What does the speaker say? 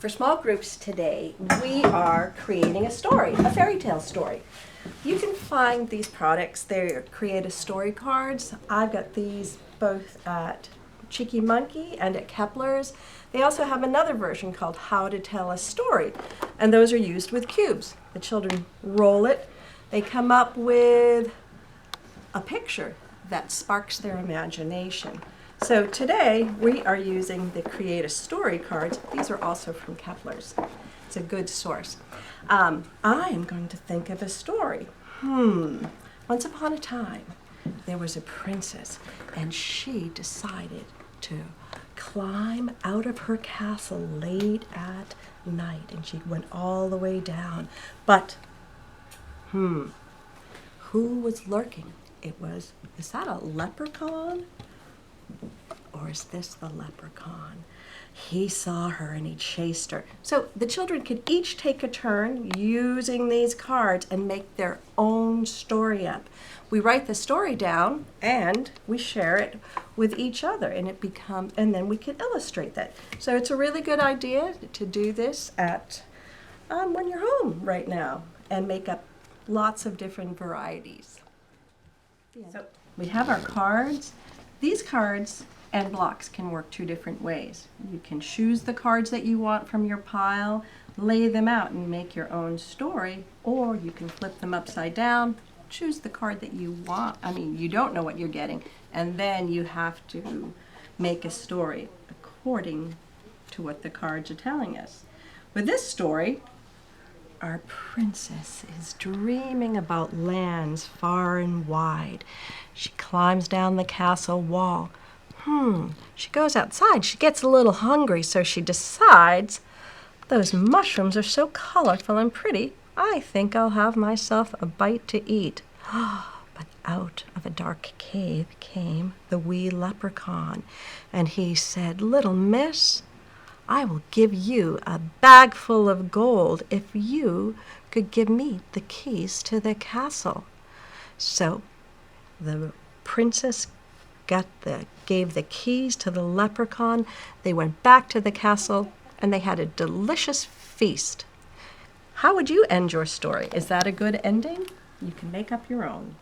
For small groups today, we are creating a story, a fairy tale story. You can find these products. They're Create a Story cards. I've got these both at Cheeky Monkey and at Kepler's. They also have another version called How to Tell a Story, and those are used with cubes. The children roll it. They come up with a picture that sparks their imagination. So today we are using the Create a Story cards. These are also from Kepler's. It's a good source. I am going to think of a story. Once upon a time, there was a princess, and she decided to climb out of her castle late at night, and she went all the way down. But, who was lurking? Is that a leprechaun? Or is this the leprechaun? He saw her and he chased her. So the children could each take a turn using these cards and make their own story up. We write the story down and we share it with each other, and then we can illustrate that. So it's a really good idea to do this at when you're home right now and make up lots of different varieties. So we have our cards. These cards and blocks can work two different ways. You can choose the cards that you want from your pile, lay them out and make your own story, or you can flip them upside down, choose the card that you want. You don't know what you're getting, and then you have to make a story according to what the cards are telling us. With this story, our princess is dreaming about lands far and wide. She climbs down the castle wall. She goes outside. She gets a little hungry, so she decides, those mushrooms are so colorful and pretty, I think I'll have myself a bite to eat. But out of a dark cave came the wee leprechaun, and he said, "Little miss, I will give you a bag full of gold if you could give me the keys to the castle." So the princess gave the keys to the leprechaun. They went back to the castle and they had a delicious feast. How would you end your story? Is that a good ending? You can make up your own.